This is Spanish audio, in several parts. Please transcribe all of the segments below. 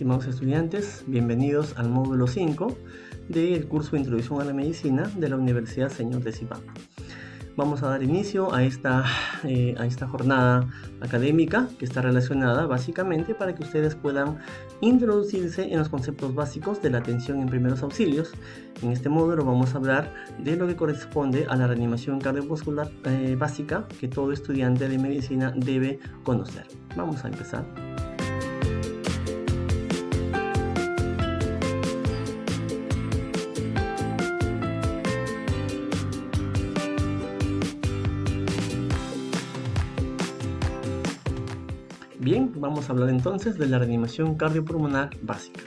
estimados estudiantes, bienvenidos al módulo 5 del curso de Introducción a la Medicina de la Universidad Señor de Zipán. Vamos a dar inicio a esta jornada académica que está relacionada básicamente para que ustedes puedan introducirse en los conceptos básicos de la atención en primeros auxilios. En este módulo vamos a hablar de lo que corresponde a la reanimación cardiovascular básica que todo estudiante de medicina debe conocer. Vamos a empezar. Bien, vamos a hablar entonces de la reanimación cardiopulmonar básica.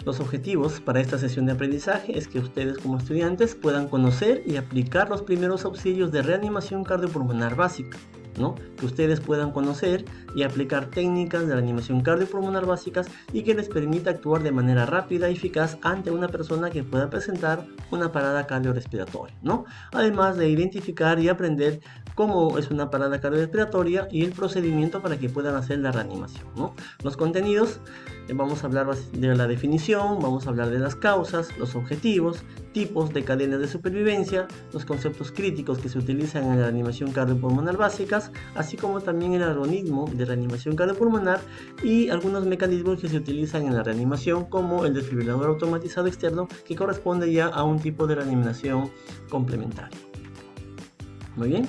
Los objetivos para esta sesión de aprendizaje es que ustedes como estudiantes puedan conocer y aplicar los primeros auxilios de reanimación cardiopulmonar básica, ¿no? Que ustedes puedan conocer y aplicar técnicas de reanimación cardiopulmonar básicas y que les permita actuar de manera rápida y eficaz ante una persona que pueda presentar una parada cardiorrespiratoria, ¿no? Además de identificar y aprender cómo es una parada cardiorrespiratoria y el procedimiento para que puedan hacer la reanimación, ¿no? Los contenidos, vamos a hablar de la definición, vamos a hablar de las causas, los objetivos, tipos de cadenas de supervivencia, los conceptos críticos que se utilizan en la reanimación cardiopulmonar básicas, así como también el algoritmo de reanimación cardiopulmonar y algunos mecanismos que se utilizan en la reanimación, como el desfibrilador automatizado externo, que corresponde ya a un tipo de reanimación complementaria. Muy bien.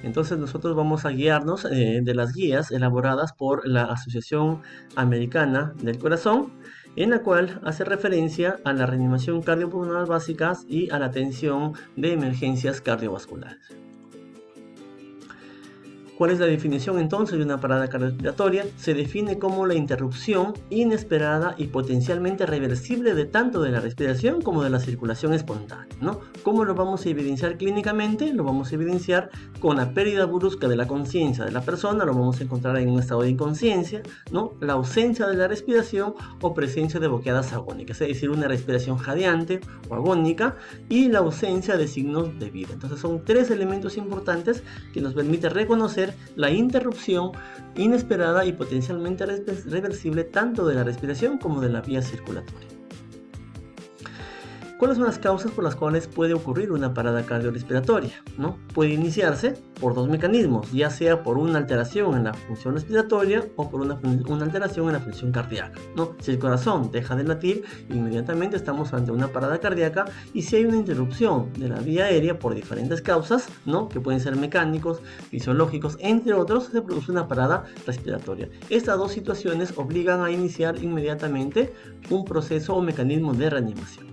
Entonces nosotros vamos a guiarnos de las guías elaboradas por la Asociación Americana del Corazón, en la cual hace referencia a la reanimación cardiopulmonar básicas y a la atención de emergencias cardiovasculares. ¿Cuál es la definición entonces de una parada cardiorrespiratoria? Se define como la interrupción inesperada y potencialmente reversible de tanto de la respiración como de la circulación espontánea, ¿no? ¿Cómo lo vamos a evidenciar clínicamente? Lo vamos a evidenciar con la pérdida brusca de la conciencia de la persona, lo vamos a encontrar en un estado de inconsciencia, ¿no? La ausencia de la respiración o presencia de boqueadas agónicas, es decir, una respiración jadeante o agónica, y la ausencia de signos de vida. Entonces son tres elementos importantes que nos permiten reconocer la interrupción inesperada y potencialmente reversible tanto de la respiración como de la vía circulatoria. ¿Cuáles son las causas por las cuales puede ocurrir una parada cardiorrespiratoria, ¿no? Puede iniciarse por dos mecanismos, ya sea por una alteración en la función respiratoria o por una alteración en la función cardíaca, ¿no? Si el corazón deja de latir, inmediatamente estamos ante una parada cardíaca, y si hay una interrupción de la vía aérea por diferentes causas, ¿no? Que pueden ser mecánicos, fisiológicos, entre otros, se produce una parada respiratoria. Estas dos situaciones obligan a iniciar inmediatamente un proceso o mecanismo de reanimación.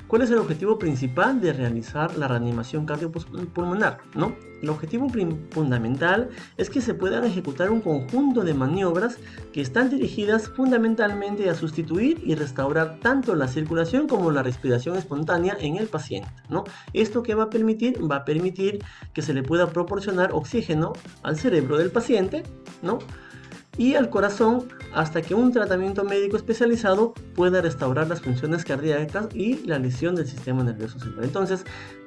¿Cuál es el objetivo principal de realizar la reanimación cardiopulmonar, ¿no? El objetivo fundamental es que se puedan ejecutar un conjunto de maniobras que están dirigidas fundamentalmente a sustituir y restaurar tanto la circulación como la respiración espontánea en el paciente, ¿no? ¿Esto qué va a permitir? Va a permitir que se le pueda proporcionar oxígeno al cerebro del paciente, ¿no? Y al corazón, hasta que un tratamiento médico especializado pueda restaurar las funciones cardíacas y la lesión del sistema nervioso central. Entonces,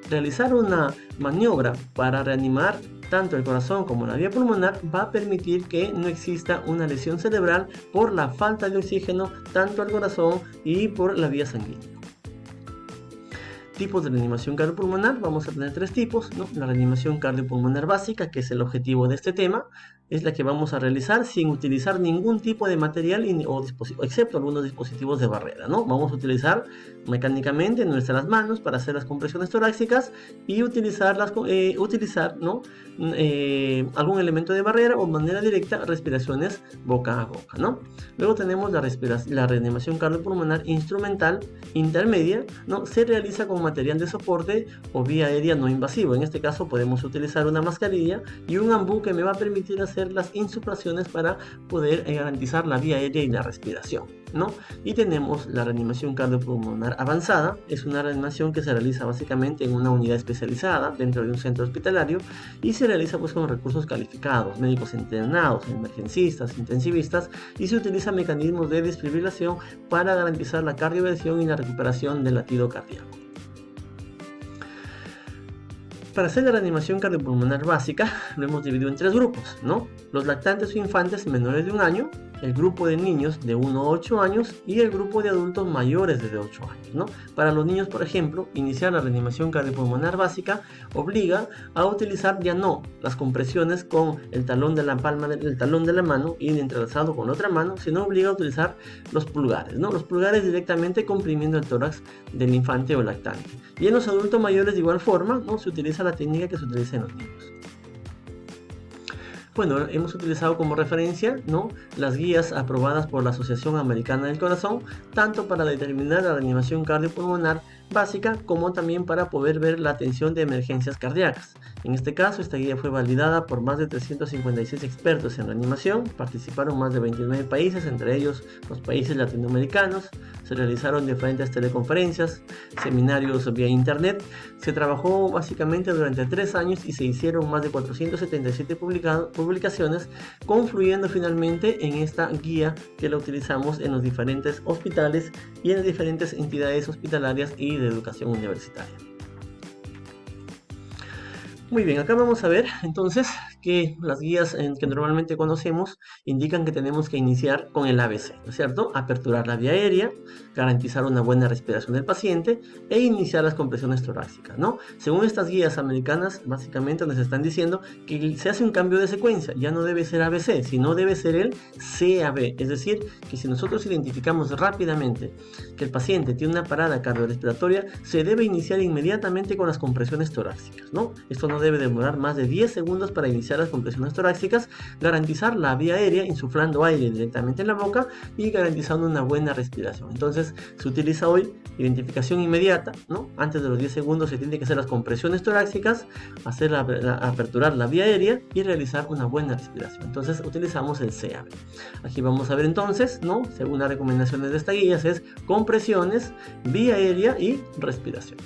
realizar una maniobra para reanimar tanto el corazón como la vía pulmonar va a permitir que no exista una lesión cerebral por la falta de oxígeno tanto al corazón y por la vía sanguínea. Tipos de reanimación cardiopulmonar, vamos a tener tres tipos, ¿no? La reanimación cardiopulmonar básica, que es el objetivo de este tema, es la que vamos a realizar sin utilizar ningún tipo de material excepto algunos dispositivos de barrera, ¿no? Vamos a utilizar mecánicamente nuestras manos para hacer las compresiones torácicas y utilizar, ¿no? Algún elemento de barrera o de manera directa respiraciones boca a boca, ¿no? Luego tenemos la reanimación cardiopulmonar instrumental intermedia, ¿no? Se realiza con material de soporte o vía aérea no invasivo. En este caso podemos utilizar una mascarilla y un ambú que me va a permitir hacer las insuflaciones para poder garantizar la vía aérea y la respiración, ¿no? Y tenemos la reanimación cardiopulmonar avanzada. Es una reanimación que se realiza básicamente en una unidad especializada dentro de un centro hospitalario y se realiza pues con recursos calificados, médicos entrenados, emergencistas, intensivistas, y se utilizan mecanismos de desfibrilación para garantizar la cardioversión y la recuperación del latido cardíaco. para hacer la reanimación cardiopulmonar básica lo hemos dividido en 3 grupos, ¿no? Los lactantes o infantes menores de 1 año, el grupo de niños de 1 a 8 años y el grupo de adultos mayores de 8 años, ¿no? Para los niños, por ejemplo, iniciar la reanimación cardiopulmonar básica obliga a utilizar ya no las compresiones con el talón de la palma del talón de la mano y entrelazado con la otra mano, sino obliga a utilizar los pulgares, ¿no? Los pulgares directamente comprimiendo el tórax del infante o lactante. Y en los adultos mayores de igual forma, ¿no? Se utiliza la técnica que se utiliza en los niños. Bueno, hemos utilizado como referencia, ¿no?, las guías aprobadas por la Asociación Americana del Corazón, tanto para determinar la reanimación cardiopulmonar básica como también para poder ver la atención de emergencias cardíacas. En este caso, esta guía fue validada por más de 356 expertos en reanimación, participaron más de 29 países, entre ellos los países latinoamericanos, se realizaron diferentes teleconferencias, seminarios vía internet, se trabajó básicamente durante 3 años y se hicieron más de 477 publicaciones, confluyendo finalmente en esta guía que la utilizamos en los diferentes hospitales y en las diferentes entidades hospitalarias y de educación universitaria. Muy bien, acá vamos a ver entonces que las guías que normalmente conocemos indican que tenemos que iniciar con el ABC, ¿no es cierto? Aperturar la vía aérea, garantizar una buena respiración del paciente e iniciar las compresiones torácicas, ¿no? Según estas guías americanas, básicamente nos están diciendo que se hace un cambio de secuencia, ya no debe ser ABC, sino debe ser el CAB, es decir, que si nosotros identificamos rápidamente que el paciente tiene una parada cardiorrespiratoria, se debe iniciar inmediatamente con las compresiones torácicas, ¿no? Esto no debe demorar más de 10 segundos para iniciar las compresiones torácicas, garantizar la vía aérea insuflando aire directamente en la boca y garantizando una buena respiración. Entonces se utiliza hoy identificación inmediata, ¿no? Antes de los 10 segundos se tiene que hacer las compresiones torácicas, aperturar la vía aérea y realizar una buena respiración. Entonces utilizamos el CAB. Aquí vamos a ver entonces, ¿no?, según las recomendaciones de esta guía, es compresiones, vía aérea y respiración.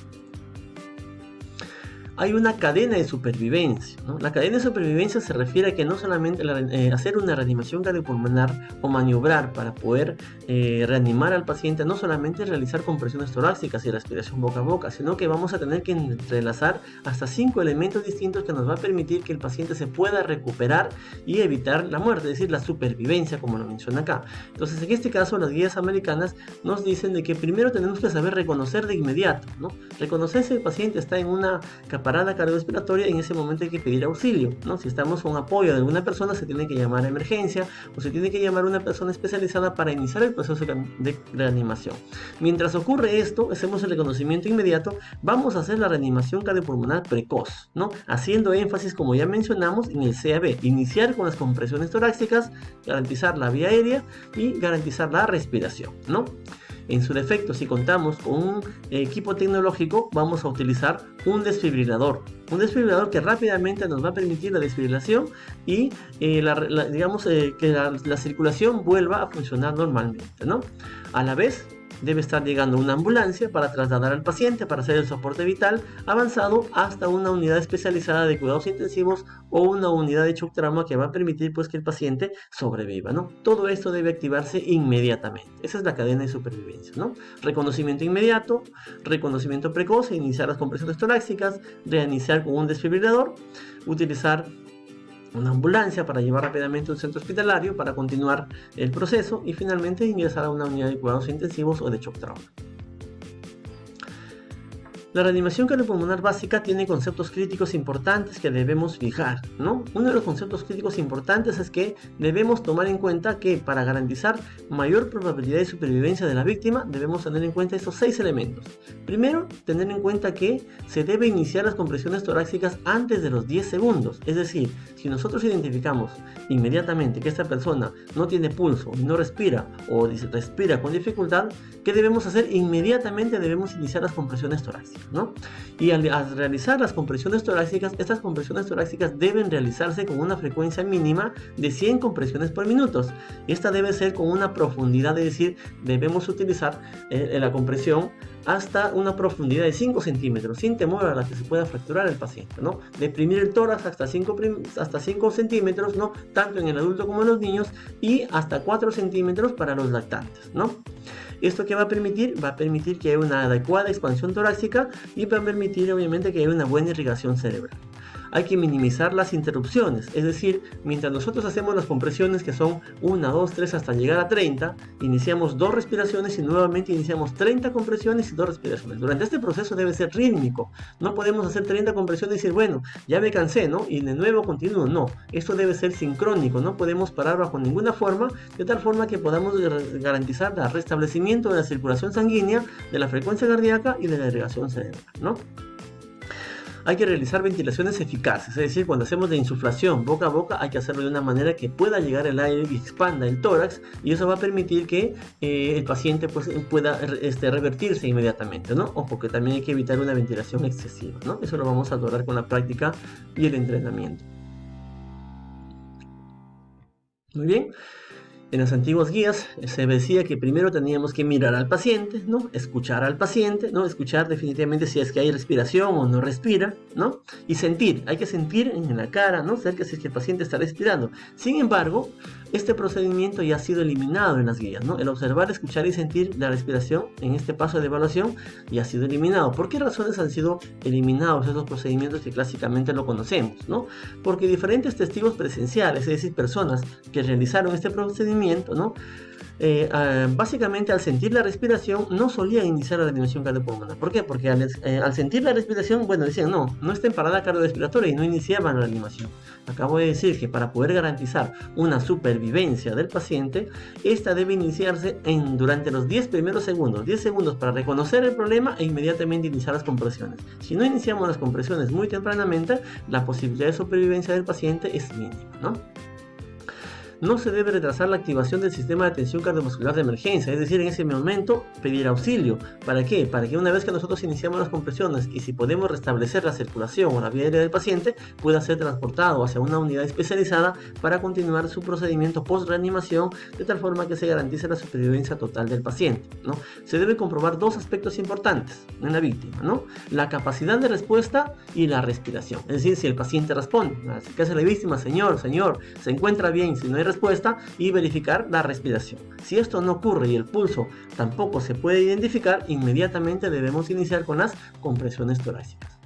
Hay una cadena de supervivencia, ¿no? La cadena de supervivencia se refiere a que no solamente hacer una reanimación cardiopulmonar o maniobrar para poder reanimar al paciente, no solamente realizar compresiones torácicas y respiración boca a boca, sino que vamos a tener que entrelazar hasta 5 elementos distintos que nos va a permitir que el paciente se pueda recuperar y evitar la muerte, es decir, la supervivencia, como lo menciona acá. Entonces, en este caso, las guías americanas nos dicen de que primero tenemos que saber reconocer de inmediato, ¿no? Reconocer si el paciente está en una parada cardiorrespiratoria, en ese momento hay que pedir auxilio, ¿no? Si estamos con apoyo de alguna persona, se tiene que llamar a emergencia o se tiene que llamar a una persona especializada para iniciar el proceso de reanimación. Mientras ocurre esto, hacemos el reconocimiento inmediato, vamos a hacer la reanimación cardiopulmonar precoz, ¿no? Haciendo énfasis, como ya mencionamos, en el CAB, iniciar con las compresiones torácicas, garantizar la vía aérea y garantizar la respiración, ¿no? En su defecto, si contamos con un equipo tecnológico, vamos a utilizar un desfibrilador que rápidamente nos va a permitir la desfibrilación y digamos que la circulación vuelva a funcionar normalmente, ¿no? A la vez, debe estar llegando una ambulancia para trasladar al paciente para hacer el soporte vital avanzado hasta una unidad especializada de cuidados intensivos o una unidad de shock trauma que va a permitir pues que el paciente sobreviva, ¿no? Todo esto debe activarse inmediatamente. Esa es la cadena de supervivencia, ¿no? Reconocimiento inmediato, reconocimiento precoz, iniciar las compresiones torácicas, reiniciar con un desfibrilador, utilizar una ambulancia para llevar rápidamente a un centro hospitalario para continuar el proceso y finalmente ingresar a una unidad de cuidados intensivos o de shock trauma. La reanimación cardiopulmonar básica tiene conceptos críticos importantes que debemos fijar, ¿no? Uno de los conceptos críticos importantes es que debemos tomar en cuenta que para garantizar mayor probabilidad de supervivencia de la víctima debemos tener en cuenta estos 6 elementos. Primero, tener en cuenta que se debe iniciar las compresiones torácicas antes de los 10 segundos, es decir, si nosotros identificamos inmediatamente que esta persona no tiene pulso, no respira o respira con dificultad, ¿qué debemos hacer? Inmediatamente debemos iniciar las compresiones torácicas, ¿no? Y al realizar las compresiones torácicas, estas compresiones torácicas deben realizarse con una frecuencia mínima de 100 compresiones por minuto. Esta debe ser con una profundidad, es decir, debemos utilizar la compresión hasta una profundidad de 5 centímetros, sin temor a la que se pueda fracturar el paciente, ¿no? Deprimir el tórax hasta 5 centímetros, ¿no? Tanto en el adulto como en los niños, y hasta 4 centímetros para los lactantes, ¿no? ¿Esto qué va a permitir? Va a permitir que haya una adecuada expansión torácica y va a permitir obviamente que haya una buena irrigación cerebral. Hay que minimizar las interrupciones, es decir, mientras nosotros hacemos las compresiones que son 1, 2, 3 hasta llegar a 30, iniciamos 2 respiraciones y nuevamente iniciamos 30 compresiones y 2 respiraciones. Durante este proceso debe ser rítmico, no podemos hacer 30 compresiones y decir, bueno, ya me cansé, ¿no? Y de nuevo continúo, no, esto debe ser sincrónico, no podemos parar bajo ninguna forma, de tal forma que podamos garantizar el restablecimiento de la circulación sanguínea, de la frecuencia cardíaca y de la irrigación cerebral, ¿no? Hay que realizar ventilaciones eficaces, es decir, cuando hacemos la insuflación boca a boca hay que hacerlo de una manera que pueda llegar el aire y expanda el tórax, y eso va a permitir que el paciente pues, pueda revertirse inmediatamente, ¿no? Ojo, que también hay que evitar una ventilación excesiva, ¿no? Eso lo vamos a lograr con la práctica y el entrenamiento. Muy bien. En las antiguas guías se decía que primero teníamos que mirar al paciente, ¿no? Escuchar al paciente, ¿no? Escuchar definitivamente si es que hay respiración o no respira, ¿no? Y sentir, hay que sentir en la cara, ¿no? Cerca si es que el paciente está respirando. Sin embargo, este procedimiento ya ha sido eliminado en las guías, ¿no? El observar, escuchar y sentir la respiración en este paso de evaluación ya ha sido eliminado. ¿Por qué razones han sido eliminados esos procedimientos que clásicamente lo conocemos, ¿no? Porque diferentes testigos presenciales, es decir, personas que realizaron este procedimiento, ¿no? Básicamente al sentir la respiración no solían iniciar la reanimación cardiopulmonar. ¿Por qué? Porque al sentir la respiración, bueno, decían no está en parada cardiorrespiratoria y no iniciaban la reanimación. Acabo de decir que para poder garantizar una supervivencia del paciente, esta debe iniciarse durante los 10 primeros segundos, 10 segundos para reconocer el problema e inmediatamente iniciar las compresiones. Si no iniciamos las compresiones muy tempranamente, la posibilidad de supervivencia del paciente es mínima, ¿no? No se debe retrasar la activación del sistema de atención cardiovascular de emergencia, es decir, en ese momento pedir auxilio. ¿Para qué? Para que una vez que nosotros iniciamos las compresiones y si podemos restablecer la circulación o la vía aérea del paciente, pueda ser transportado hacia una unidad especializada para continuar su procedimiento post-reanimación de tal forma que se garantice la supervivencia total del paciente, ¿no? Se debe comprobar dos aspectos importantes en la víctima, ¿no? La capacidad de respuesta y la respiración. Es decir, si el paciente responde, ¿qué hace la víctima? Señor, se encuentra bien, si no hay respuesta, y verificar la respiración. Si esto no ocurre y el pulso tampoco se puede identificar, inmediatamente debemos iniciar con las compresiones torácicas.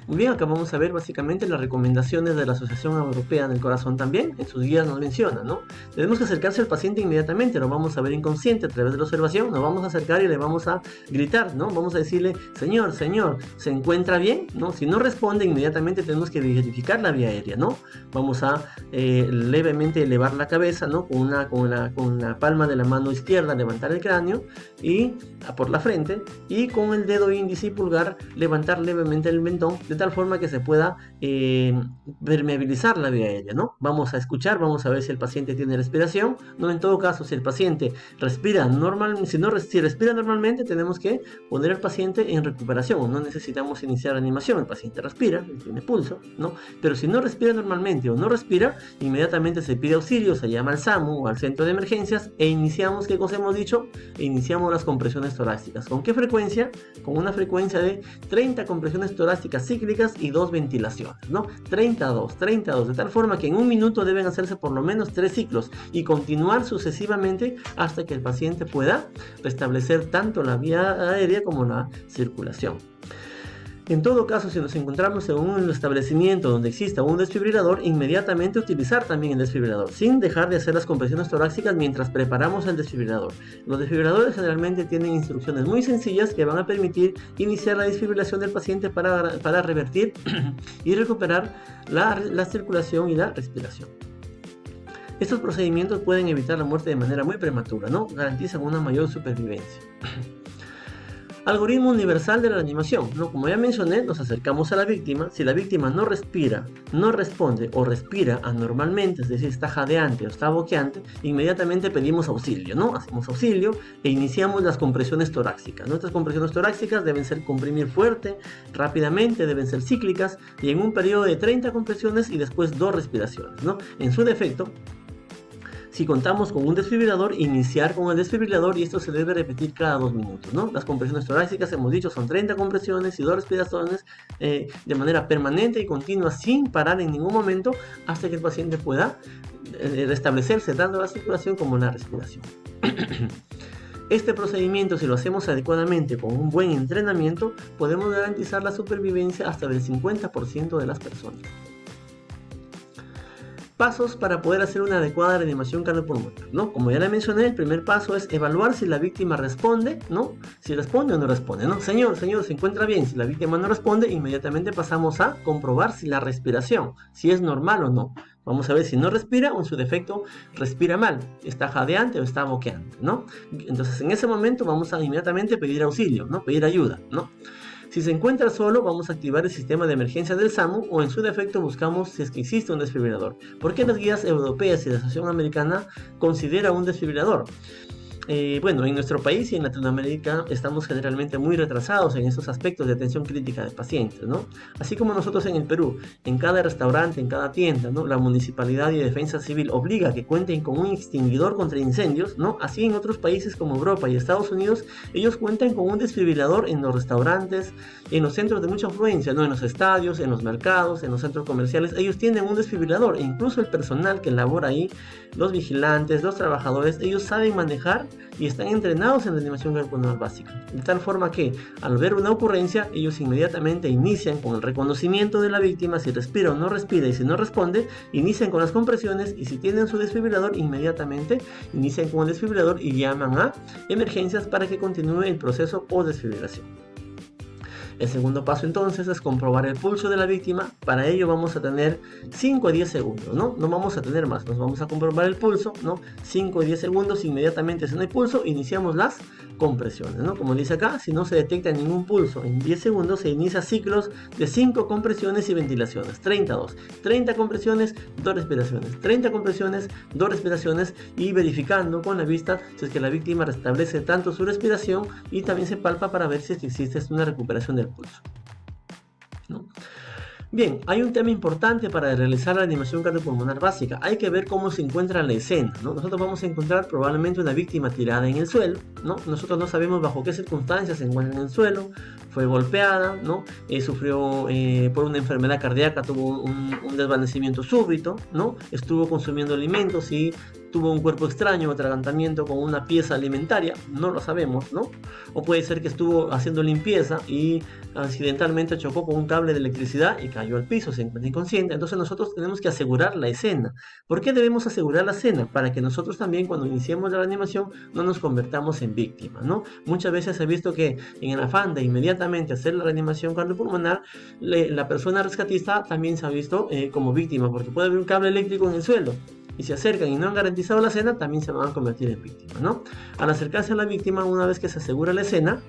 Muy bien, acá vamos a ver básicamente las recomendaciones de la Asociación Europea del Corazón también, en sus guías nos menciona, ¿no? Tenemos que acercarse al paciente inmediatamente, lo vamos a ver inconsciente a través de la observación, nos vamos a acercar y le vamos a gritar, ¿no? Vamos a decirle, señor, ¿se encuentra bien? ¿No? Si no responde, inmediatamente tenemos que verificar la vía aérea, ¿no? Vamos a levemente elevar la cabeza, ¿no? Con la palma de la mano izquierda levantar el cráneo y por la frente, y con el dedo índice y pulgar levantar levemente el mentón, de tal forma que se pueda permeabilizar la vía aérea, ¿no? Vamos a escuchar, vamos a ver si el paciente tiene respiración, ¿no? En todo caso, si el paciente respira normal, si respira normalmente, tenemos que poner al paciente en recuperación, no necesitamos iniciar animación, el paciente respira, tiene pulso, ¿no? Pero si no respira normalmente o no respira, inmediatamente se pide auxilio, se llama al SAMU o al centro de emergencias e iniciamos, ¿qué cosa hemos dicho? Iniciamos las compresiones torácicas. ¿Con qué frecuencia? Con una frecuencia de 30 compresiones torácicas cíclicas y 2 ventilaciones, ¿no? 32, de tal forma que en un minuto deben hacerse por lo menos 3 ciclos y continuar sucesivamente hasta que el paciente pueda restablecer tanto la vía aérea como la circulación. En todo caso, si nos encontramos en un establecimiento donde exista un desfibrilador, inmediatamente utilizar también el desfibrilador, sin dejar de hacer las compresiones torácicas mientras preparamos el desfibrilador. Los desfibriladores generalmente tienen instrucciones muy sencillas que van a permitir iniciar la desfibrilación del paciente para revertir y recuperar la circulación y la respiración. Estos procedimientos pueden evitar la muerte de manera muy prematura, ¿no? Garantizan una mayor supervivencia. Algoritmo universal de la reanimación, ¿no? Como ya mencioné, nos acercamos a la víctima. Si la víctima no respira, no responde o respira anormalmente, es decir, está jadeante o está boqueante, inmediatamente pedimos auxilio, ¿no? Hacemos auxilio e iniciamos las compresiones torácicas. Nuestras compresiones torácicas deben ser comprimir fuerte, rápidamente, deben ser cíclicas y en un periodo de 30 compresiones y después 2 respiraciones, ¿no? En su defecto, si contamos con un desfibrilador, iniciar con el desfibrilador y esto se debe repetir cada 2 minutos, ¿no? Las compresiones torácicas, hemos dicho, son 30 compresiones y 2 respiraciones de manera permanente y continua sin parar en ningún momento hasta que el paciente pueda restablecerse tanto la circulación como la respiración. Este procedimiento, si lo hacemos adecuadamente con un buen entrenamiento, podemos garantizar la supervivencia hasta del 50% de las personas. Pasos para poder hacer una adecuada reanimación cardiopulmonar, ¿no? Como ya le mencioné, el primer paso es evaluar si la víctima responde, ¿no? Si responde o no responde, ¿no? Señor, se encuentra bien. Si la víctima no responde, inmediatamente pasamos a comprobar si la respiración, si es normal o no. Vamos a ver si no respira o en su defecto respira mal, está jadeante o está boqueante, ¿no? Entonces en ese momento vamos a inmediatamente pedir auxilio, ¿no? Pedir ayuda, ¿no? Si se encuentra solo, vamos a activar el sistema de emergencia del SAMU o en su defecto buscamos si es que existe un desfibrilador. ¿Por qué las guías europeas y la Asociación Americana considera un desfibrilador? Bueno, en nuestro país y en Latinoamérica estamos generalmente muy retrasados en esos aspectos de atención crítica de pacientes, ¿no? Así como nosotros en el Perú, en cada restaurante, en cada tienda, ¿no? La municipalidad y defensa civil obliga a que cuenten con un extinguidor contra incendios, ¿no? Así en otros países como Europa y Estados Unidos, ellos cuentan con un desfibrilador en los restaurantes, en los centros de mucha afluencia, ¿no? En los estadios, en los mercados, en los centros comerciales, ellos tienen un desfibrilador e incluso el personal que labora ahí, los vigilantes, los trabajadores, ellos saben manejar y están entrenados en reanimación cardiopulmonar básica, de tal forma que al ver una ocurrencia ellos inmediatamente inician con el reconocimiento de la víctima, si respira o no respira, y si no responde, inician con las compresiones, y si tienen su desfibrilador, inmediatamente inician con el desfibrilador y llaman a emergencias para que continúe el proceso post desfibrilación. El segundo paso entonces es comprobar el pulso de la víctima. Para ello vamos a tener 5 a 10 segundos, ¿no? No vamos a tener más, nos vamos a comprobar el pulso, ¿no? 5 a 10 segundos, inmediatamente si no hay pulso, iniciamos las compresiones, ¿no? Como dice acá, si no se detecta ningún pulso en 10 segundos, se inicia ciclos de 5 compresiones y ventilaciones, 32, 30 compresiones, 2 respiraciones, 30 compresiones, 2 respiraciones, y verificando con la vista si es que la víctima restablece tanto su respiración y también se palpa para ver si es que existe una recuperación del pulso, ¿no? Bien, hay un tema importante para realizar la reanimación cardiopulmonar básica. Hay que ver cómo se encuentra la escena, ¿no? Nosotros vamos a encontrar probablemente una víctima tirada en el suelo, ¿no? Nosotros no sabemos bajo qué circunstancias se encuentra en el suelo, fue golpeada, ¿no? Sufrió por una enfermedad cardíaca, tuvo un desvanecimiento súbito, ¿no? Estuvo consumiendo alimentos y tuvo un cuerpo extraño, atragantamiento con una pieza alimentaria, no lo sabemos, ¿no? O puede ser que estuvo haciendo limpieza y accidentalmente chocó con un cable de electricidad y cayó al piso, se encuentra inconsciente. Entonces nosotros tenemos que asegurar la escena. ¿Por qué debemos asegurar la escena? Para que nosotros también cuando iniciemos la reanimación no nos convertamos en víctimas, ¿no? Muchas veces se ha visto que en el afán de inmediatamente hacer la reanimación cardiopulmonar, la persona rescatista también se ha visto como víctima, porque puede haber un cable eléctrico en el suelo y se acercan y no han garantizado la escena, también se van a convertir en víctimas, ¿no? Al acercarse a la víctima, una vez que se asegura la escena,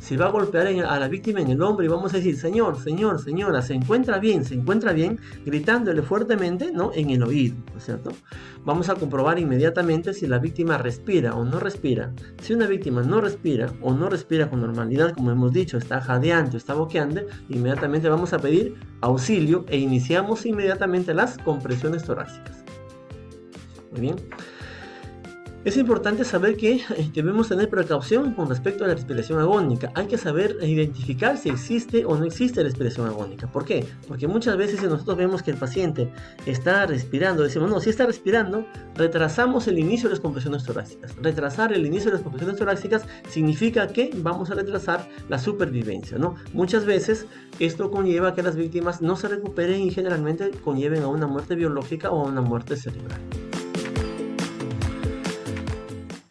se va a golpear a la víctima en el hombro y vamos a decir, señor, señora, se encuentra bien, gritándole fuertemente, ¿no? En el oído, ¿no es cierto? Vamos a comprobar inmediatamente si la víctima respira o no respira. Si una víctima no respira o no respira con normalidad, como hemos dicho, está jadeante o está boqueante, inmediatamente vamos a pedir auxilio e iniciamos inmediatamente las compresiones torácicas. Muy bien. Es importante saber que debemos tener precaución con respecto a la respiración agónica. Hay que saber identificar si existe o no existe respiración agónica. ¿Por qué? Porque muchas veces si nosotros vemos que el paciente está respirando, decimos, no, si está respirando, retrasamos el inicio de las compresiones torácicas. Retrasar el inicio de las compresiones torácicas significa que vamos a retrasar la supervivencia, ¿no? Muchas veces esto conlleva a que las víctimas no se recuperen y generalmente conlleven a una muerte biológica o a una muerte cerebral.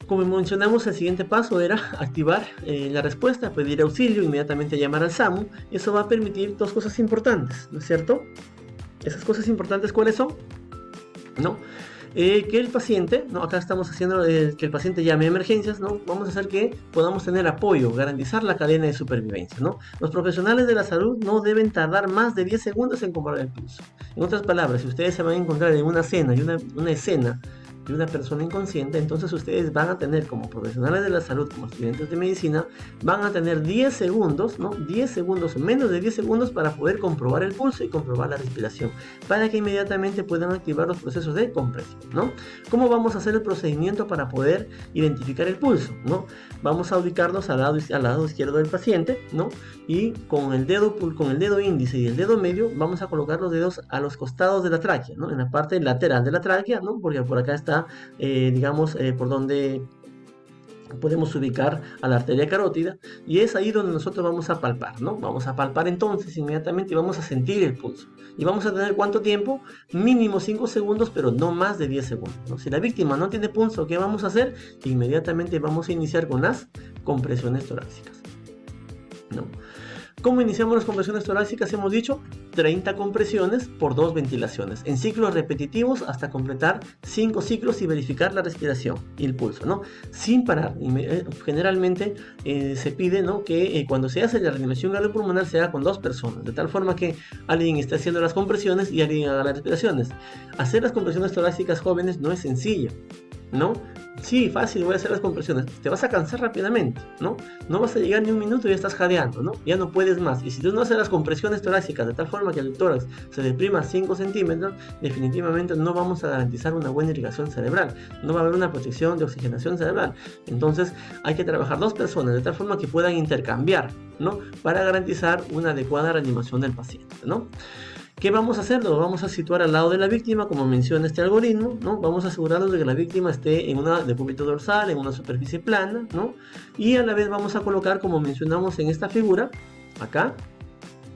Como mencionamos, el siguiente paso era activar la respuesta, pedir auxilio, inmediatamente llamar al SAMU. Eso va a permitir dos cosas importantes, ¿no es cierto? Esas cosas importantes, ¿cuáles son? ¿No? Que el paciente, ¿no? Acá estamos haciendo que el paciente llame a emergencias, ¿no? Vamos a hacer que podamos tener apoyo, garantizar la cadena de supervivencia, ¿no? Los profesionales de la salud no deben tardar más de 10 segundos en comprobar el pulso. En otras palabras, si ustedes se van a encontrar en una escena y una escena de una persona inconsciente, entonces ustedes van a tener como profesionales de la salud, como estudiantes de medicina, van a tener 10 segundos, ¿no? 10 segundos o menos de 10 segundos para poder comprobar el pulso y comprobar la respiración, para que inmediatamente puedan activar los procesos de compresión, ¿no? ¿Cómo vamos a hacer el procedimiento para poder identificar el pulso, ¿no? Vamos a ubicarnos al lado izquierdo del paciente, ¿no? Y con el dedo índice y el dedo medio vamos a colocar los dedos a los costados de la tráquea, ¿no? En la parte lateral de la tráquea, ¿no? Porque por acá está, digamos, por donde podemos ubicar a la arteria carótida y es ahí donde nosotros vamos a palpar, ¿no? Vamos a palpar entonces inmediatamente y vamos a sentir el pulso. ¿Y vamos a tener cuánto tiempo? Mínimo 5 segundos, pero no más de 10 segundos, ¿no? Si la víctima no tiene pulso, ¿qué vamos a hacer? Inmediatamente vamos a iniciar con las compresiones torácicas, ¿no? ¿Cómo iniciamos las compresiones torácicas? Hemos dicho 30 compresiones por 2 ventilaciones, en ciclos repetitivos hasta completar 5 ciclos y verificar la respiración y el pulso, ¿no? Sin parar. Generalmente se pide, ¿no?, que cuando se hace la reanimación cardiopulmonar se haga con 2 personas, de tal forma que alguien esté haciendo las compresiones y alguien haga las respiraciones. Hacer las compresiones torácicas jóvenes no es sencillo, ¿no? Sí, fácil, voy a hacer las compresiones. Te vas a cansar rápidamente, ¿no? No vas a llegar ni un minuto y ya estás jadeando, ¿no? Ya no puedes más. Y si tú no haces las compresiones torácicas de tal forma que el tórax se deprima 5 centímetros, definitivamente no vamos a garantizar una buena irrigación cerebral. No va a haber una protección de oxigenación cerebral. Entonces hay que trabajar 2 personas de tal forma que puedan intercambiar, ¿no? Para garantizar una adecuada reanimación del paciente, ¿no? ¿Qué vamos a hacer? Lo vamos a situar al lado de la víctima, como menciona este algoritmo, ¿no? Vamos a asegurarnos de que la víctima esté en una decúbito dorsal, en una superficie plana, ¿no? Y a la vez vamos a colocar, como mencionamos en esta figura, acá,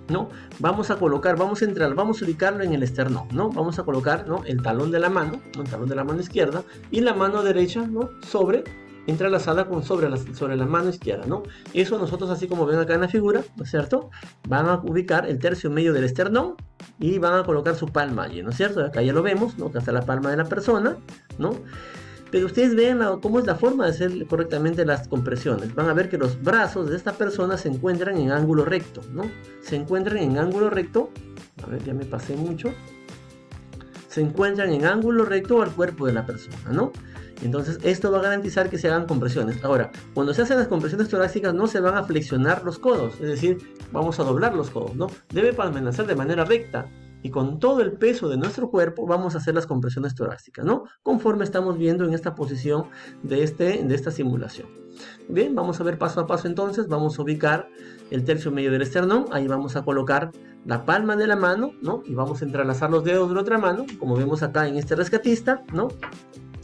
¿no? Vamos a colocar, vamos a entrar, vamos a ubicarlo en el esternón, ¿no? Vamos a colocar, ¿no?, el talón de la mano, ¿no?, el talón de la mano izquierda, y la mano derecha, ¿no?, entrelazada sobre la mano izquierda, ¿no? Eso nosotros, así como ven acá en la figura, ¿no es cierto?, van a ubicar el tercio medio del esternón y van a colocar su palma allí, ¿no es cierto? Acá ya lo vemos, ¿no?, acá está la palma de la persona, ¿no? Pero ustedes vean cómo es la forma de hacer correctamente las compresiones. Van a ver que los brazos de esta persona se encuentran en ángulo recto, ¿no? Se encuentran en ángulo recto. A ver, ya me pasé mucho. Se encuentran en ángulo recto al cuerpo de la persona, ¿no? Entonces esto va a garantizar que se hagan compresiones. Ahora, cuando se hacen las compresiones torácicas no se van a flexionar los codos, es decir, vamos a doblar los codos, ¿no? Debe permanecer de manera recta y con todo el peso de nuestro cuerpo vamos a hacer las compresiones torácicas, ¿no? Conforme estamos viendo en esta posición de esta simulación. Bien, vamos a ver paso a paso entonces. Vamos a ubicar el tercio medio del esternón, ahí vamos a colocar la palma de la mano, ¿no? Y vamos a entrelazar los dedos de la otra mano, como vemos acá en este rescatista, ¿no?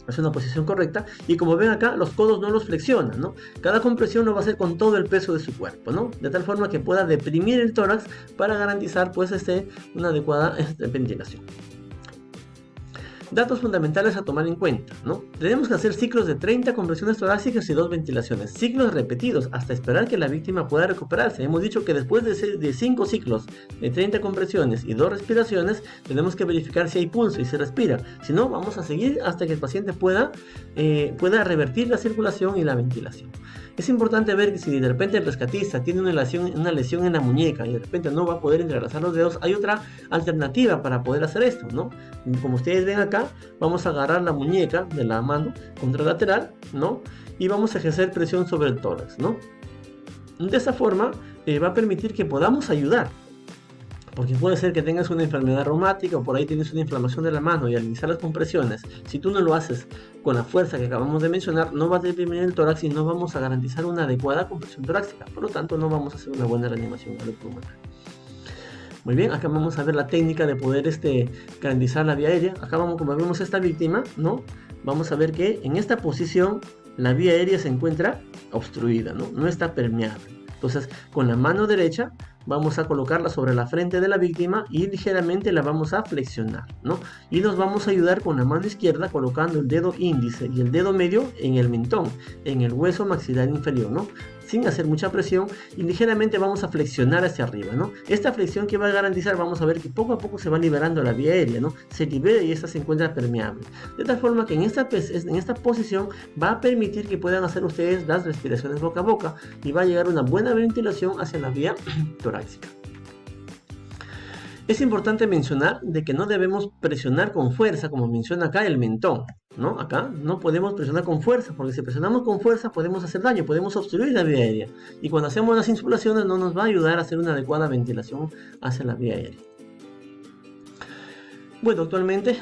Es una posición correcta, y como ven acá, los codos no los flexionan, ¿no? Cada compresión lo va a hacer con todo el peso de su cuerpo, ¿no? De tal forma que pueda deprimir el tórax para garantizar, pues, una adecuada ventilación. Datos fundamentales a tomar en cuenta, ¿no? Tenemos que hacer ciclos de 30 compresiones torácicas y 2 ventilaciones, ciclos repetidos hasta esperar que la víctima pueda recuperarse. Hemos dicho que después de 5 ciclos de 30 compresiones y 2 respiraciones, tenemos que verificar si hay pulso y se respira. Si no, vamos a seguir hasta que el paciente pueda revertir la circulación y la ventilación. Es importante ver que si de repente el rescatista tiene una lesión en la muñeca y de repente no va a poder entrelazar los dedos, hay otra alternativa para poder hacer esto, ¿no? Como ustedes ven acá, vamos a agarrar la muñeca de la mano contralateral, ¿no? Y vamos a ejercer presión sobre el tórax, ¿no? De esta forma va a permitir que podamos ayudar. Porque puede ser que tengas una enfermedad reumática o por ahí tienes una inflamación de la mano, y al iniciar las compresiones, si tú no lo haces con la fuerza que acabamos de mencionar, no vas a deprimir el tórax y no vamos a garantizar una adecuada compresión torácica. Por lo tanto, no vamos a hacer una buena reanimación cardiopulmonar. Muy bien, acá vamos a ver la técnica de poder garantizar la vía aérea. Acá como vemos esta víctima, ¿no? Vamos a ver que en esta posición la vía aérea se encuentra obstruida, ¿no? No está permeable. Entonces, con la mano derecha vamos a colocarla sobre la frente de la víctima y ligeramente la vamos a flexionar, ¿no? Y nos vamos a ayudar con la mano izquierda colocando el dedo índice y el dedo medio en el mentón, en el hueso maxilar inferior, ¿no? Sin hacer mucha presión, y ligeramente vamos a flexionar hacia arriba, ¿no? Esta flexión que va a garantizar, vamos a ver que poco a poco se va liberando la vía aérea, ¿no? Se libera y esta se encuentra permeable. De tal forma que en esta posición va a permitir que puedan hacer ustedes las respiraciones boca a boca y va a llegar una buena ventilación hacia la vía torácica. Es importante mencionar de que no debemos presionar con fuerza, como menciona acá, el mentón, ¿no? Acá no podemos presionar con fuerza, porque si presionamos con fuerza podemos hacer daño, podemos obstruir la vía aérea. Y cuando hacemos las insulaciones no nos va a ayudar a hacer una adecuada ventilación hacia la vía aérea. Bueno, actualmente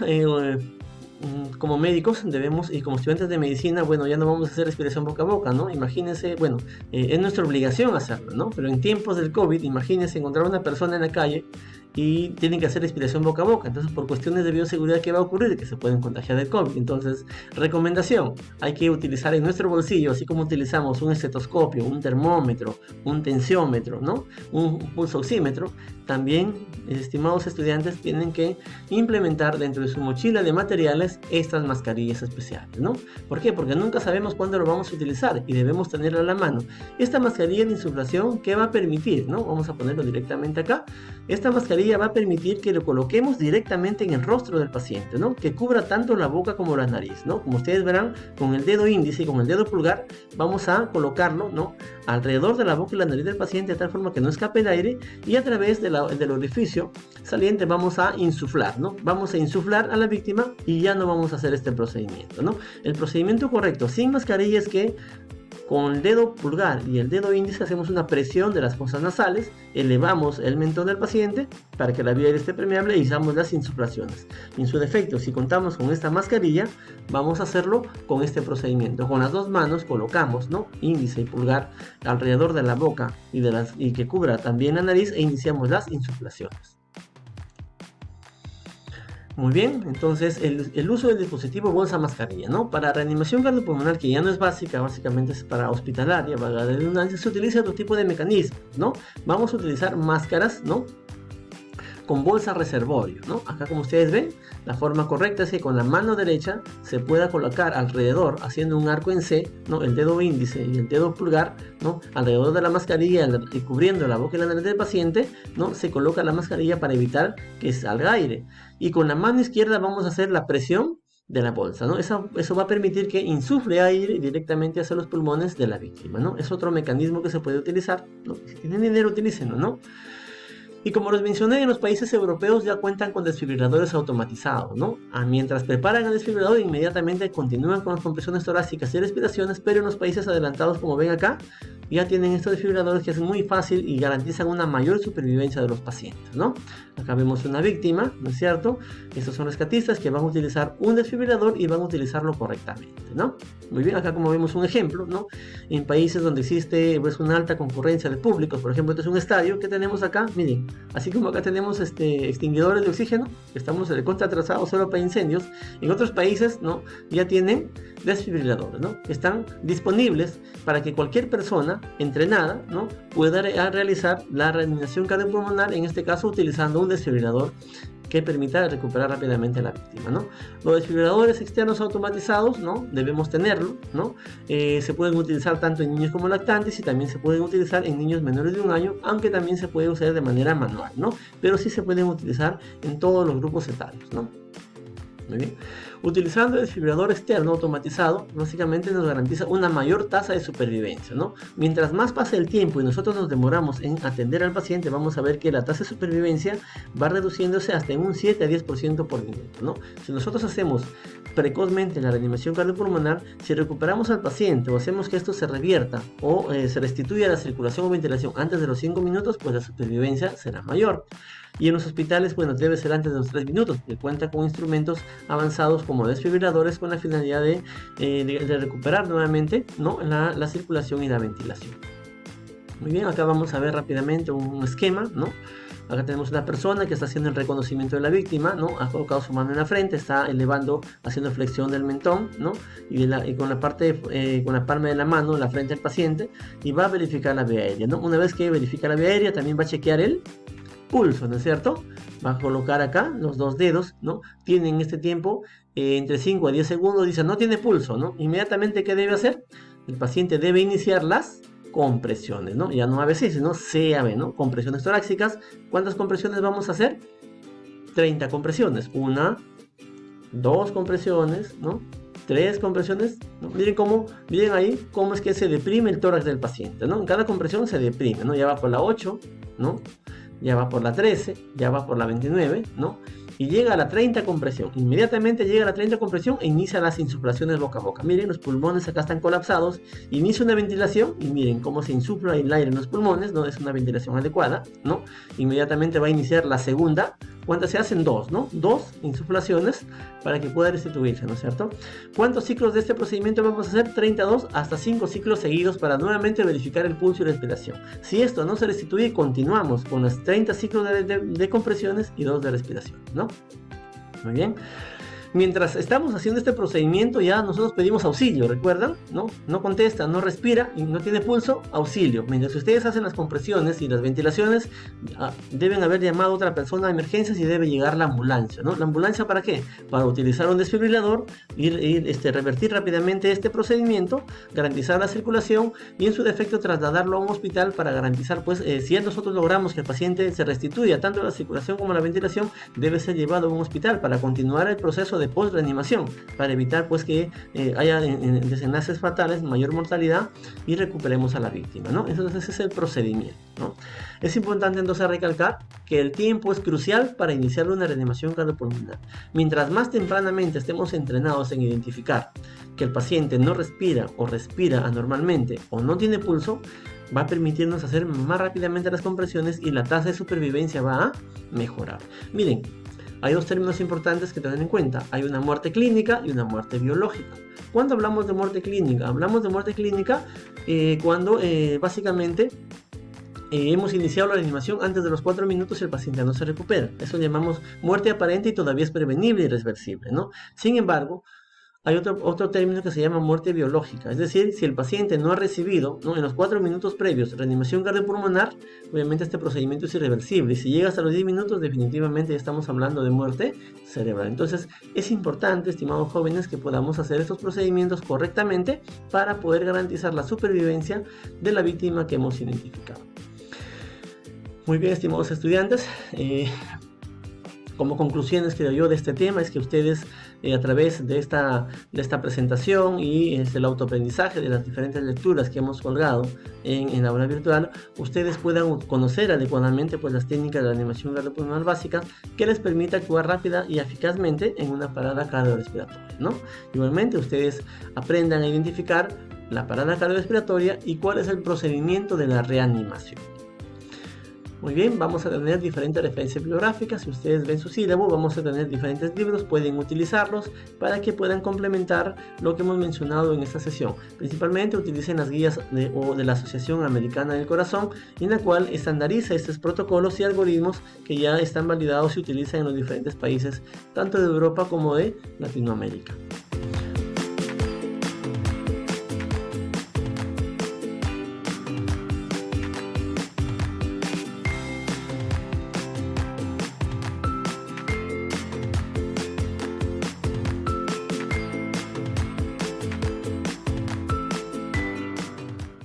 como médicos debemos, y como estudiantes de medicina, bueno, ya no vamos a hacer respiración boca a boca, ¿no? Imagínense, bueno, es nuestra obligación hacerlo, ¿no? Pero en tiempos del COVID, imagínense encontrar una persona en la calle y tienen que hacer respiración boca a boca. Entonces, por cuestiones de bioseguridad, ¿qué va a ocurrir? Que se pueden contagiar del COVID. Entonces, recomendación, hay que utilizar en nuestro bolsillo, así como utilizamos un estetoscopio, un termómetro, un tensiómetro, ¿no? Un pulso oxímetro, también, estimados estudiantes, tienen que implementar dentro de su mochila de materiales estas mascarillas especiales, ¿no? ¿Por qué? Porque nunca sabemos cuándo lo vamos a utilizar y debemos tenerlo a la mano. Esta mascarilla de insuflación, ¿qué va a permitir? ¿No? Vamos a ponerlo directamente acá. Esta mascarilla va a permitir que lo coloquemos directamente en el rostro del paciente, ¿no? Que cubra tanto la boca como la nariz, ¿no? Como ustedes verán, con el dedo índice y con el dedo pulgar vamos a colocarlo, ¿no? Alrededor de la boca y la nariz del paciente, de tal forma que no escape el aire, y a través del orificio saliente vamos a insuflar, ¿no? Vamos a insuflar a la víctima y ya no vamos a hacer este procedimiento, ¿no? El procedimiento correcto sin mascarilla es que con el dedo pulgar y el dedo índice hacemos una presión de las fosas nasales, elevamos el mentón del paciente para que la vía aérea esté permeable y usamos las insuflaciones. En su defecto, si contamos con esta mascarilla, vamos a hacerlo con este procedimiento. Con las dos manos colocamos, ¿no? Índice y pulgar alrededor de la boca y que cubra también la nariz, e iniciamos las insuflaciones. Muy bien, entonces el uso del dispositivo bolsa mascarilla, ¿no? Para reanimación cardiopulmonar, que ya no es básica, básicamente es para hospitalaria, valga la redundancia, se utiliza otro tipo de mecanismos, ¿no? Vamos a utilizar máscaras, ¿no? Con bolsa reservorio, ¿no? Acá, como ustedes ven, la forma correcta es que con la mano derecha se pueda colocar alrededor, haciendo un arco en C, ¿no? El dedo índice y el dedo pulgar, ¿no? Alrededor de la mascarilla y cubriendo la boca y la nariz del paciente, ¿no? Se coloca la mascarilla para evitar que salga aire. Y con la mano izquierda vamos a hacer la presión de la bolsa, ¿no? Eso va a permitir que insufle aire directamente hacia los pulmones de la víctima, ¿no? Es otro mecanismo que se puede utilizar, ¿no? Si tienen dinero, utilícenlo, ¿no? Y como les mencioné, en los países europeos ya cuentan con desfibriladores automatizados, ¿no? Mientras preparan el desfibrilador, inmediatamente continúan con las compresiones torácicas y respiraciones, pero en los países adelantados, como ven acá, ya tienen estos desfibriladores que es muy fácil y garantizan una mayor supervivencia de los pacientes, ¿no? Acá vemos una víctima, ¿no es cierto? Estos son rescatistas que van a utilizar un desfibrilador y van a utilizarlo correctamente, ¿no? Muy bien, acá como vemos un ejemplo, ¿no? En países donde existe pues, una alta concurrencia de públicos, por ejemplo, este es un estadio que tenemos acá, miren, así como acá tenemos extinguidores de oxígeno, que estamos contra atrasados solo para incendios, en otros países, ¿no? Ya tienen desfibriladores, ¿no? Están disponibles para que cualquier persona entrenada, ¿no? Pueda realizar la reanimación cardiopulmonar, en este caso utilizando un desfibrilador que permita recuperar rápidamente a la víctima, ¿no? Los desfibriladores externos automatizados, ¿no? Debemos tenerlo, ¿no? Se pueden utilizar tanto en niños como lactantes y también se pueden utilizar en niños menores de 1 año, aunque también se puede usar de manera manual, ¿no? Pero sí se pueden utilizar en todos los grupos etarios, ¿no? Muy bien. Utilizando el desfibrilador externo automatizado, básicamente nos garantiza una mayor tasa de supervivencia, ¿no? Mientras más pase el tiempo y nosotros nos demoramos en atender al paciente, vamos a ver que la tasa de supervivencia va reduciéndose hasta en un 7 a 10% por minuto, ¿no? Si nosotros hacemos precozmente la reanimación cardiopulmonar, si recuperamos al paciente o hacemos que esto se revierta o se restituya la circulación o ventilación antes de los 5 minutos, pues la supervivencia será mayor. Y en los hospitales, bueno, debe ser antes de los 3 minutos, que cuenta con instrumentos avanzados como desfibriladores con la finalidad de recuperar nuevamente, ¿no? la circulación y la ventilación. Muy bien, acá vamos a ver rápidamente un esquema, ¿no? Acá tenemos una persona que está haciendo el reconocimiento de la víctima, ¿no? Ha colocado su mano en la frente, está elevando, haciendo flexión del mentón, ¿no? Y con la palma de la mano, la frente del paciente, y va a verificar la vía aérea, ¿no? Una vez que verifica la vía aérea, también va a chequear el pulso, ¿no es cierto? Va a colocar acá los dos dedos, ¿no? Tienen este tiempo entre 5 a 10 segundos, dice no tiene pulso, ¿no? Inmediatamente, ¿qué debe hacer? El paciente debe iniciar las compresiones, ¿no? Ya no ABC, sino CAB, ¿no? Compresiones torácicas. ¿Cuántas compresiones vamos a hacer? 30 compresiones. 1, 2 compresiones, ¿no? 3 compresiones, ¿no? Miren ahí cómo es que se deprime el tórax del paciente, ¿no? En cada compresión se deprime, ¿no? Ya va por la 8, ¿no? Ya va por la 13, ya va por la 29, ¿no? Y llega a la 30 compresión. Inmediatamente llega a la 30 compresión e inicia las insuflaciones boca a boca. Miren, los pulmones acá están colapsados. Inicia una ventilación y miren cómo se insufla el aire en los pulmones, ¿no? Es una ventilación adecuada, ¿no? Inmediatamente va a iniciar la segunda ¿Cuántas se hacen? 2, ¿no? 2 insuflaciones para que pueda restituirse, ¿no es cierto? ¿Cuántos ciclos de este procedimiento vamos a hacer? 32 hasta 5 ciclos seguidos para nuevamente verificar el pulso y respiración. Si esto no se restituye, continuamos con los 30 ciclos de compresiones y 2 de respiración, ¿no? Muy bien. Mientras estamos haciendo este procedimiento, ya nosotros pedimos auxilio, ¿recuerdan? No contesta, no respira y no tiene pulso, auxilio. Mientras ustedes hacen las compresiones y las ventilaciones, deben haber llamado a otra persona a emergencias y debe llegar la ambulancia, ¿no? ¿La ambulancia para qué? Para utilizar un desfibrilador, revertir rápidamente este procedimiento, garantizar la circulación y en su defecto trasladarlo a un hospital para garantizar, pues, si ya nosotros logramos que el paciente se restituya tanto la circulación como la ventilación, debe ser llevado a un hospital para continuar el proceso de post-reanimación, para evitar pues que haya desenlaces fatales, mayor mortalidad y recuperemos a la víctima, ¿no? Entonces ese es el procedimiento, ¿no? Es importante entonces recalcar que el tiempo es crucial para iniciar una reanimación cardiopulmonar. Mientras más tempranamente estemos entrenados en identificar que el paciente no respira o respira anormalmente o no tiene pulso, va a permitirnos hacer más rápidamente las compresiones y la tasa de supervivencia va a mejorar. Miren, hay dos términos importantes que tener en cuenta. Hay una muerte clínica y una muerte biológica. ¿Cuándo hablamos de muerte clínica? Hablamos de muerte clínica cuando básicamente hemos iniciado la reanimación antes de los 4 minutos y el paciente no se recupera. Eso llamamos muerte aparente y todavía es prevenible y reversible, ¿no? Sin embargo, hay otro término que se llama muerte biológica, es decir, si el paciente no ha recibido, ¿no?, en los 4 minutos previos reanimación cardiopulmonar, obviamente este procedimiento es irreversible, y si llega hasta los 10 minutos definitivamente ya estamos hablando de muerte cerebral. Entonces es importante, estimados jóvenes, que podamos hacer estos procedimientos correctamente para poder garantizar la supervivencia de la víctima que hemos identificado. Muy bien, estimados estudiantes, como conclusiones, creo yo, de este tema es que ustedes a través de esta presentación y el autoaprendizaje de las diferentes lecturas que hemos colgado en la aula virtual, ustedes puedan conocer adecuadamente pues las técnicas de la reanimación cardiopulmonar básica que les permita actuar rápida y eficazmente en una parada cardiorrespiratoria, ¿no? Igualmente ustedes aprendan a identificar la parada cardiorrespiratoria y cuál es el procedimiento de la reanimación. Muy bien, vamos a tener diferentes referencias bibliográficas. Si ustedes ven su sílabo, vamos a tener diferentes libros, pueden utilizarlos para que puedan complementar lo que hemos mencionado en esta sesión. Principalmente utilicen las guías de la Asociación Americana del Corazón, en la cual estandariza estos protocolos y algoritmos que ya están validados y utilizan en los diferentes países, tanto de Europa como de Latinoamérica.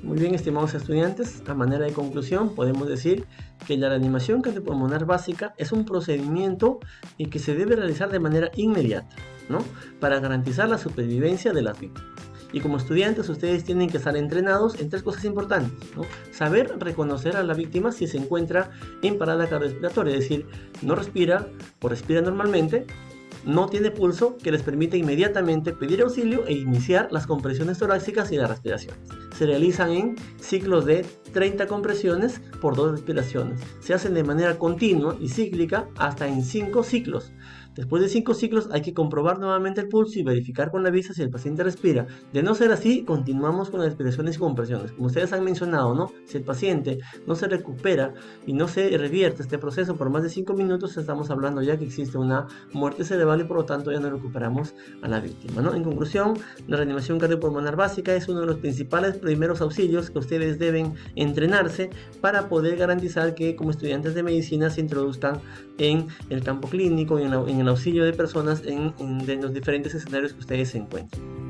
Muy bien, estimados estudiantes, a manera de conclusión podemos decir que la reanimación cardiopulmonar básica es un procedimiento que se debe realizar de manera inmediata, ¿no?, para garantizar la supervivencia de las víctimas. Y como estudiantes ustedes tienen que estar entrenados en 3 cosas importantes, ¿no? Saber reconocer a la víctima si se encuentra en parada cardiorrespiratoria, es decir, no respira o respira normalmente, no tiene pulso, que les permite inmediatamente pedir auxilio e iniciar las compresiones torácicas y las respiraciones. Se realizan en ciclos de 30 compresiones por 2 respiraciones. Se hacen de manera continua y cíclica hasta en 5 ciclos. Después de 5 ciclos hay que comprobar nuevamente el pulso y verificar con la vista si el paciente respira. De no ser así, continuamos con las respiraciones y compresiones. Como ustedes han mencionado, ¿no?, si el paciente no se recupera y no se revierte este proceso por más de 5 minutos, estamos hablando ya que existe una muerte cerebral y por lo tanto ya no recuperamos a la víctima, ¿no? En conclusión, la reanimación cardiopulmonar básica es uno de los principales primeros auxilios que ustedes deben entrenarse para poder garantizar que como estudiantes de medicina se introduzcan en el campo clínico y en el auxilio de personas en los diferentes escenarios que ustedes se encuentren.